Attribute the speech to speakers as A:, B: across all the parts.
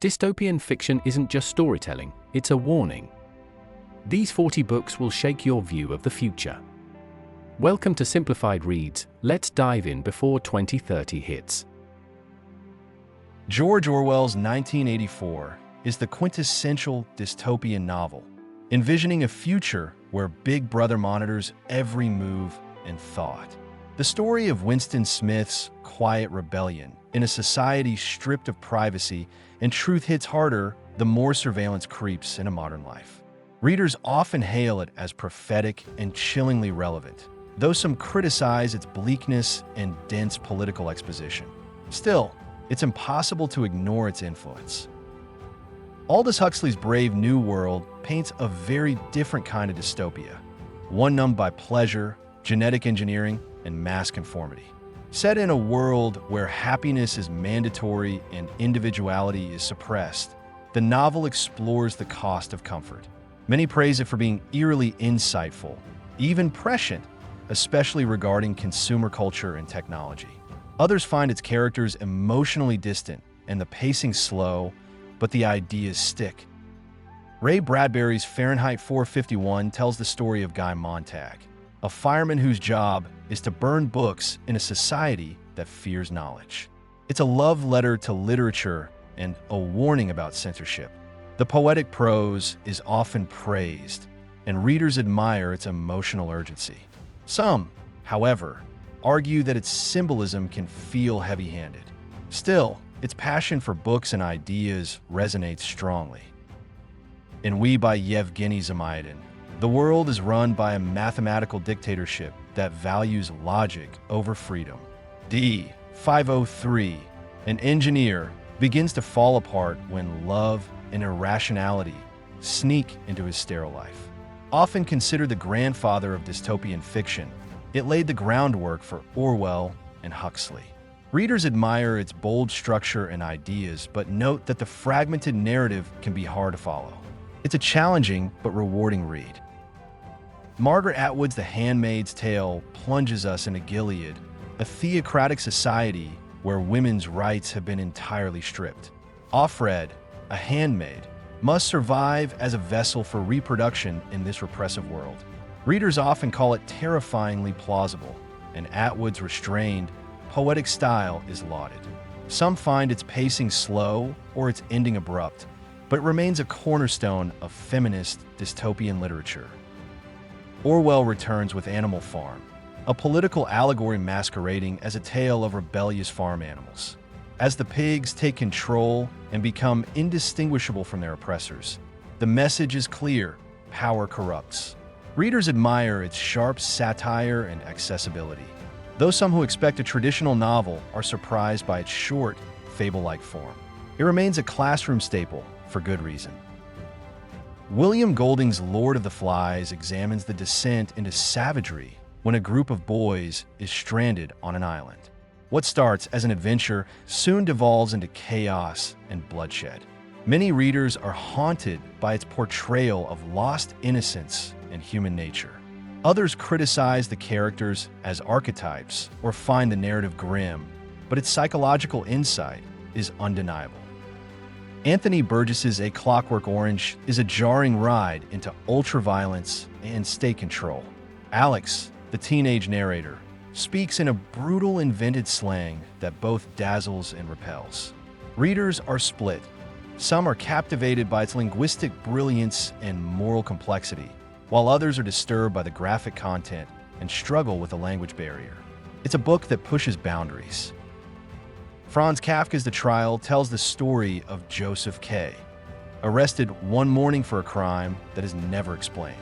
A: Dystopian fiction isn't just storytelling, it's a warning. These 40 books will shake your view of the future. Welcome to Simplified Reads. Let's dive in before 2030 hits.
B: George Orwell's 1984 is the quintessential dystopian novel, envisioning a future where Big Brother monitors every move and thought. The story of Winston Smith's quiet rebellion in a society stripped of privacy and truth hits harder the more surveillance creeps into modern life. Readers often hail it as prophetic and chillingly relevant, though some criticize its bleakness and dense political exposition. Still, it's impossible to ignore its influence. Aldous Huxley's Brave New World paints a very different kind of dystopia, one numbed by pleasure, genetic engineering, and mass conformity. Set in a world where happiness is mandatory and individuality is suppressed, the novel explores the cost of comfort. Many praise it for being eerily insightful, even prescient, especially regarding consumer culture and technology. Others find its characters emotionally distant and the pacing slow, but the ideas stick. Ray Bradbury's Fahrenheit 451 tells the story of Guy Montag, a fireman whose job is to burn books in a society that fears knowledge. It's a love letter to literature and a warning about censorship. The poetic prose is often praised, and readers admire its emotional urgency. Some, however, argue that its symbolism can feel heavy-handed. Still, its passion for books and ideas resonates strongly. In We by Yevgeny Zamyatin, the world is run by a mathematical dictatorship that values logic over freedom. D503, an engineer, begins to fall apart when love and irrationality sneak into his sterile life. Often considered the grandfather of dystopian fiction, it laid the groundwork for Orwell and Huxley. Readers admire its bold structure and ideas, but note that the fragmented narrative can be hard to follow. It's a challenging but rewarding read. Margaret Atwood's The Handmaid's Tale plunges us into Gilead, a theocratic society where women's rights have been entirely stripped. Offred, a handmaid, must survive as a vessel for reproduction in this repressive world. Readers often call it terrifyingly plausible, and Atwood's restrained, poetic style is lauded. Some find its pacing slow or its ending abrupt, but it remains a cornerstone of feminist dystopian literature. Orwell returns with Animal Farm, a political allegory masquerading as a tale of rebellious farm animals. As the pigs take control and become indistinguishable from their oppressors, the message is clear: power corrupts. Readers admire its sharp satire and accessibility, though some who expect a traditional novel are surprised by its short, fable-like form. It remains a classroom staple for good reason. William Golding's Lord of the Flies examines the descent into savagery when a group of boys is stranded on an island. What starts as an adventure soon devolves into chaos and bloodshed. Many readers are haunted by its portrayal of lost innocence and human nature. Others criticize the characters as archetypes or find the narrative grim, but its psychological insight is undeniable. Anthony Burgess's A Clockwork Orange is a jarring ride into ultraviolence and state control. Alex, the teenage narrator, speaks in a brutal invented slang that both dazzles and repels. Readers are split. Some are captivated by its linguistic brilliance and moral complexity, while others are disturbed by the graphic content and struggle with the language barrier. It's a book that pushes boundaries. Franz Kafka's The Trial tells the story of Joseph K., arrested one morning for a crime that is never explained.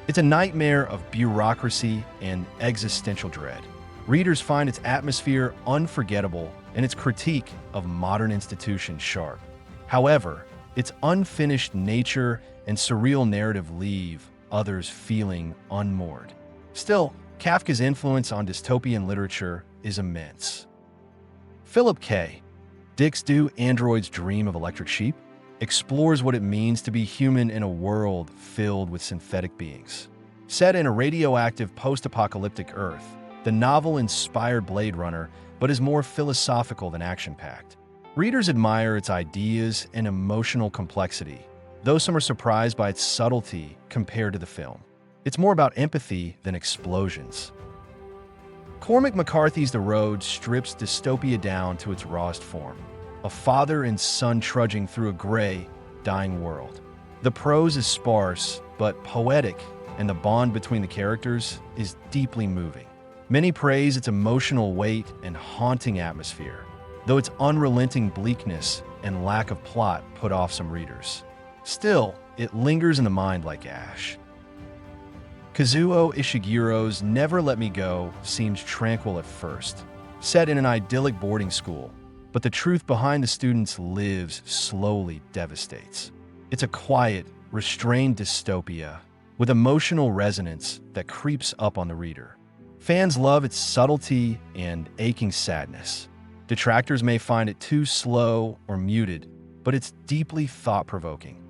B: It's a nightmare of bureaucracy and existential dread. Readers find its atmosphere unforgettable and its critique of modern institutions sharp. However, its unfinished nature and surreal narrative leave others feeling unmoored. Still, Kafka's influence on dystopian literature is immense. Philip K. Dick's Do Androids Dream of Electric Sheep explores what it means to be human in a world filled with synthetic beings. Set in a radioactive post-apocalyptic Earth, the novel inspired Blade Runner, but is more philosophical than action-packed. Readers admire its ideas and emotional complexity, though some are surprised by its subtlety compared to the film. It's more about empathy than explosions. Cormac McCarthy's The Road strips dystopia down to its rawest form. A father and son trudging through a gray, dying world. The prose is sparse, but poetic, and the bond between the characters is deeply moving. Many praise its emotional weight and haunting atmosphere, though its unrelenting bleakness and lack of plot put off some readers. Still, it lingers in the mind like ash. Kazuo Ishigiro's Never Let Me Go seems tranquil at first, set in an idyllic boarding school, but the truth behind the students' lives slowly devastates. It's a quiet, restrained dystopia with emotional resonance that creeps up on the reader. Fans love its subtlety and aching sadness. Detractors may find it too slow or muted, but it's deeply thought-provoking.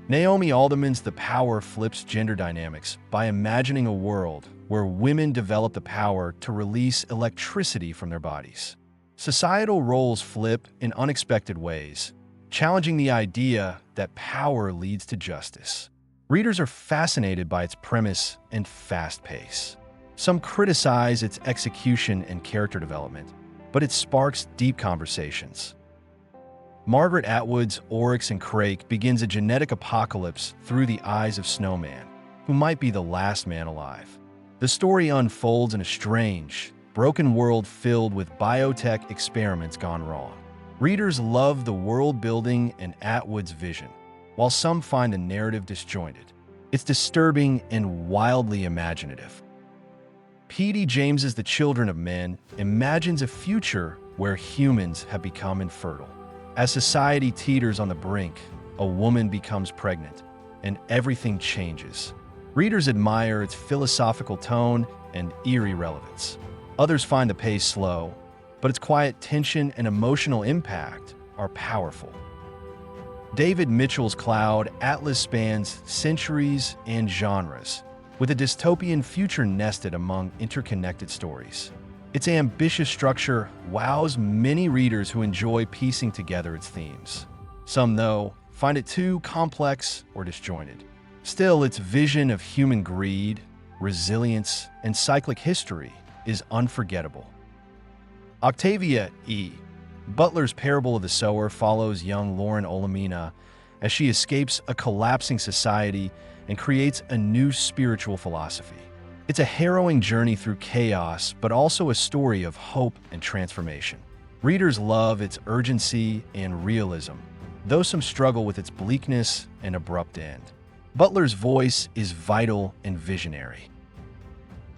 B: Naomi Alderman's The Power flips gender dynamics by imagining a world where women develop the power to release electricity from their bodies. Societal roles flip in unexpected ways, challenging the idea that power leads to justice. Readers are fascinated by its premise and fast pace. Some criticize its execution and character development, but it sparks deep conversations. Margaret Atwood's Oryx and Crake begins a genetic apocalypse through the eyes of Snowman, who might be the last man alive. The story unfolds in a strange, broken world filled with biotech experiments gone wrong. Readers love the world building and Atwood's vision, while some find the narrative disjointed. It's disturbing and wildly imaginative. P.D. James's The Children of Men imagines a future where humans have become infertile. As society teeters on the brink, a woman becomes pregnant, and everything changes. Readers admire its philosophical tone and eerie relevance. Others find the pace slow, but its quiet tension and emotional impact are powerful. David Mitchell's Cloud Atlas spans centuries and genres, with a dystopian future nested among interconnected stories. Its ambitious structure wows many readers who enjoy piecing together its themes. Some, though, find it too complex or disjointed. Still, its vision of human greed, resilience, and cyclic history is unforgettable. Octavia E. Butler's Parable of the Sower follows young Lauren Olamina as she escapes a collapsing society and creates a new spiritual philosophy. It's a harrowing journey through chaos, but also a story of hope and transformation. Readers love its urgency and realism, though some struggle with its bleakness and abrupt end. Butler's voice is vital and visionary.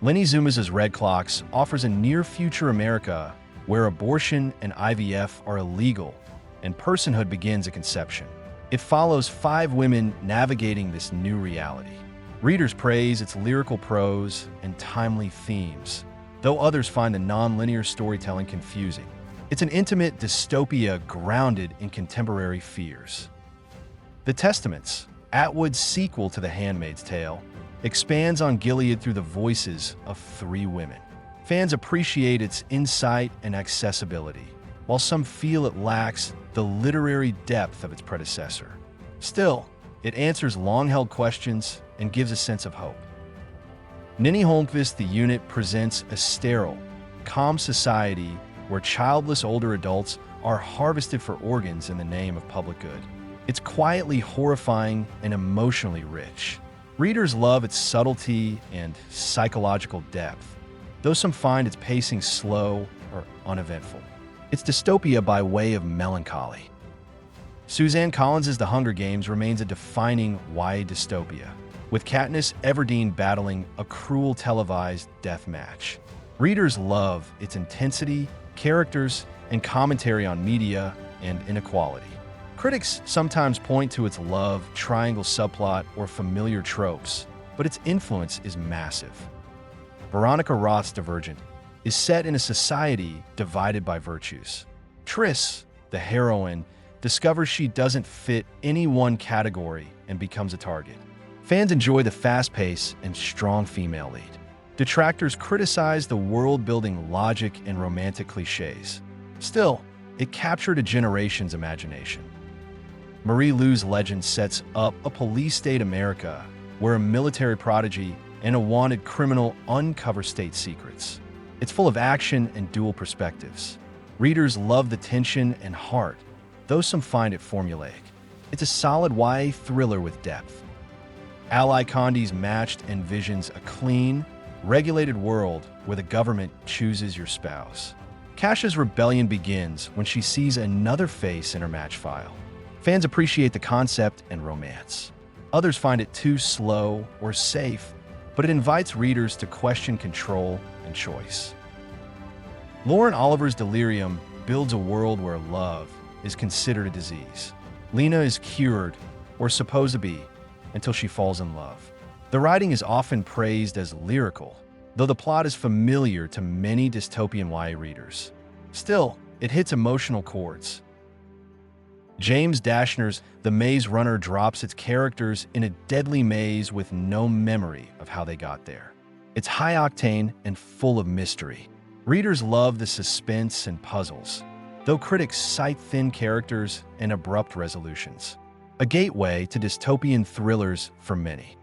B: Lenny Zumas' Red Clocks offers a near-future America where abortion and IVF are illegal and personhood begins at conception. It follows 5 women navigating this new reality. Readers praise its lyrical prose and timely themes, though others find the non-linear storytelling confusing. It's an intimate dystopia grounded in contemporary fears. The Testaments, Atwood's sequel to The Handmaid's Tale, expands on Gilead through the voices of 3 women. Fans appreciate its insight and accessibility, while some feel it lacks the literary depth of its predecessor. Still, it answers long-held questions and gives a sense of hope. Ninny Holmqvist, The Unit, presents a sterile, calm society where childless older adults are harvested for organs in the name of public good. It's quietly horrifying and emotionally rich. Readers love its subtlety and psychological depth, though some find its pacing slow or uneventful. It's dystopia by way of melancholy. Suzanne Collins's The Hunger Games remains a defining YA dystopia, with Katniss Everdeen battling a cruel televised death match. Readers love its intensity, characters, and commentary on media and inequality. Critics sometimes point to its love triangle subplot or familiar tropes, but its influence is massive. Veronica Roth's Divergent is set in a society divided by virtues. Triss, the heroine, discovers she doesn't fit any one category and becomes a target. Fans enjoy the fast pace and strong female lead. Detractors criticize the world-building logic and romantic cliches. Still, it captured a generation's imagination. Marie Lu's legend sets up a police-state America where a military prodigy and a wanted criminal uncover state secrets. It's full of action and dual perspectives. Readers love the tension and heart, though some find it formulaic. It's a solid YA thriller with depth. Ali Condi's Matched envisions a clean, regulated world where the government chooses your spouse. Kasha's rebellion begins when she sees another face in her match file. Fans appreciate the concept and romance. Others find it too slow or safe, but it invites readers to question control and choice. Lauren Oliver's Delirium builds a world where love is considered a disease. Lena is cured, or supposed to be, until she falls in love. The writing is often praised as lyrical, though the plot is familiar to many dystopian YA readers. Still, it hits emotional chords. James Dashner's The Maze Runner drops its characters in a deadly maze with no memory of how they got there. It's high-octane and full of mystery. Readers love the suspense and puzzles, though critics cite thin characters and abrupt resolutions. A gateway to dystopian thrillers for many.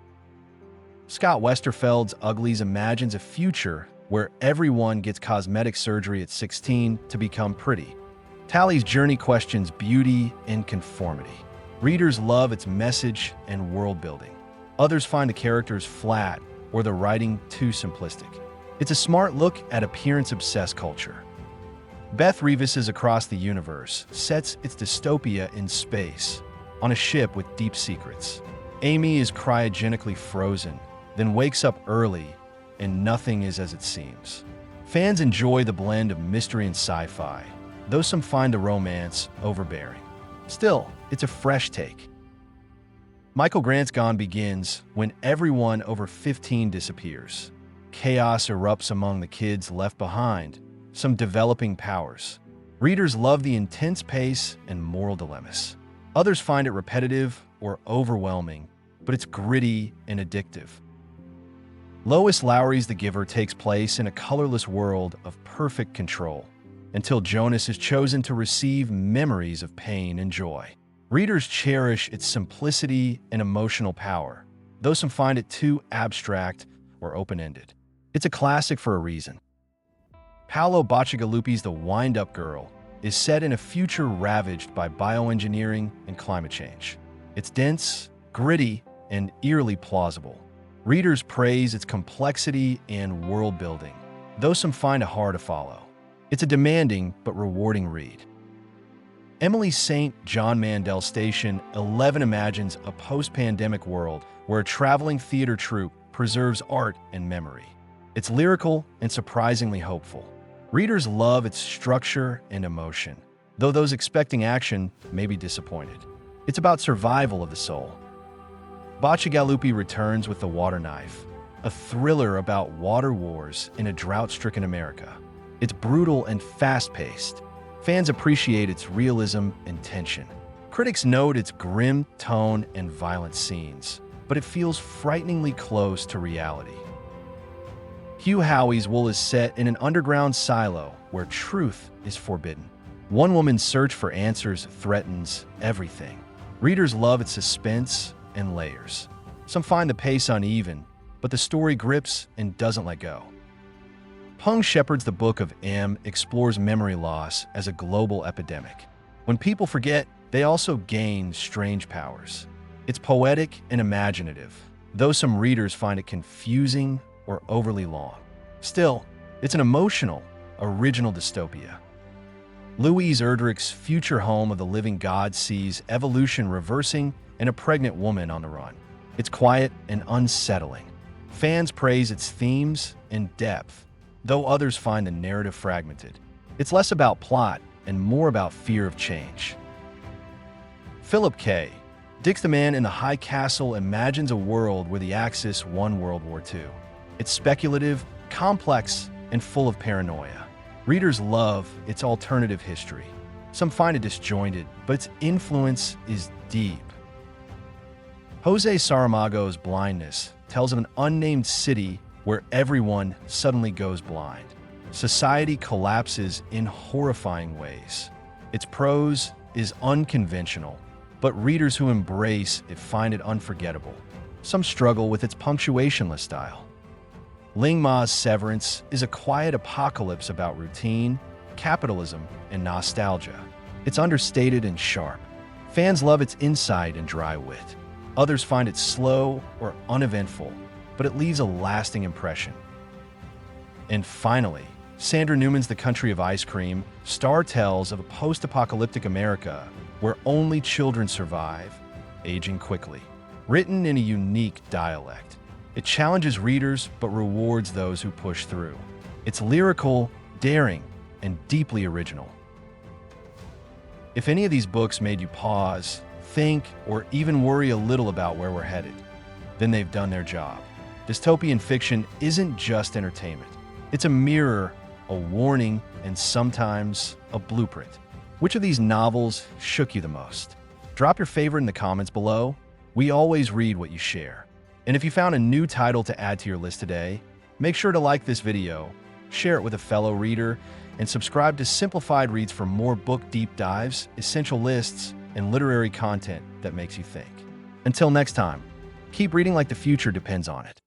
B: Scott Westerfeld's Uglies imagines a future where everyone gets cosmetic surgery at 16 to become pretty. Tally's journey questions beauty and conformity. Readers love its message and world building. Others find the characters flat or the writing too simplistic. It's a smart look at appearance-obsessed culture. Beth Revis's Across the Universe sets its dystopia in space, on a ship with deep secrets. Amy is cryogenically frozen, then wakes up early, and nothing is as it seems. Fans enjoy the blend of mystery and sci-fi, though some find the romance overbearing. Still, it's a fresh take. Michael Grant's Gone begins when everyone over 15 disappears. Chaos erupts among the kids left behind, some developing powers. Readers love the intense pace and moral dilemmas. Others find it repetitive or overwhelming, but it's gritty and addictive. Lois Lowry's The Giver takes place in a colorless world of perfect control, until Jonas is chosen to receive memories of pain and joy. Readers cherish its simplicity and emotional power, though some find it too abstract or open-ended. It's a classic for a reason. Paolo Bacigalupi's The Wind-Up Girl is set in a future ravaged by bioengineering and climate change. It's dense, gritty, and eerily plausible. Readers praise its complexity and world-building, though some find it hard to follow. It's a demanding but rewarding read. Emily St. John Mandel Station 11 imagines a post-pandemic world where a traveling theater troupe preserves art and memory. It's lyrical and surprisingly hopeful. Readers love its structure and emotion, though those expecting action may be disappointed. It's about survival of the soul. Bacigalupi returns with The Water Knife, a thriller about water wars in a drought-stricken America. It's brutal and fast-paced. Fans appreciate its realism and tension. Critics note its grim tone and violent scenes, but it feels frighteningly close to reality. Hugh Howey's Wool is set in an underground silo where truth is forbidden. One woman's search for answers threatens everything. Readers love its suspense and layers. Some find the pace uneven, but the story grips and doesn't let go. Pung Shepard's The Book of M explores memory loss as a global epidemic. When people forget, they also gain strange powers. It's poetic and imaginative, though some readers find it confusing or overly long. Still, it's an emotional, original dystopia. Louise Erdrich's Future Home of the Living God sees evolution reversing and a pregnant woman on the run. It's quiet and unsettling. Fans praise its themes and depth, though others find the narrative fragmented. It's less about plot and more about fear of change. Philip K. Dick's The Man in the High Castle imagines a world where the Axis won World War II. It's speculative, complex, and full of paranoia. Readers love its alternative history. Some find it disjointed, but its influence is deep. Jose Saramago's Blindness tells of an unnamed city where everyone suddenly goes blind. Society collapses in horrifying ways. Its prose is unconventional, but readers who embrace it find it unforgettable. Some struggle with its punctuationless style. Ling Ma's Severance is a quiet apocalypse about routine, capitalism, and nostalgia. It's understated and sharp. Fans love its insight and dry wit. Others find it slow or uneventful, but it leaves a lasting impression. And finally, Sandra Newman's The Country of Ice Cream star tells of a post-apocalyptic America where only children survive, aging quickly. Written in a unique dialect, it challenges readers but rewards those who push through. It's lyrical, daring, and deeply original. If any of these books made you pause, think, or even worry a little about where we're headed, then they've done their job. Dystopian fiction isn't just entertainment. It's a mirror, a warning, and sometimes a blueprint. Which of these novels shook you the most? Drop your favorite in the comments below. We always read what you share. And if you found a new title to add to your list today, make sure to like this video, share it with a fellow reader, and subscribe to Simplified Reads for more book deep dives, essential lists, and literary content that makes you think. Until next time, keep reading like the future depends on it.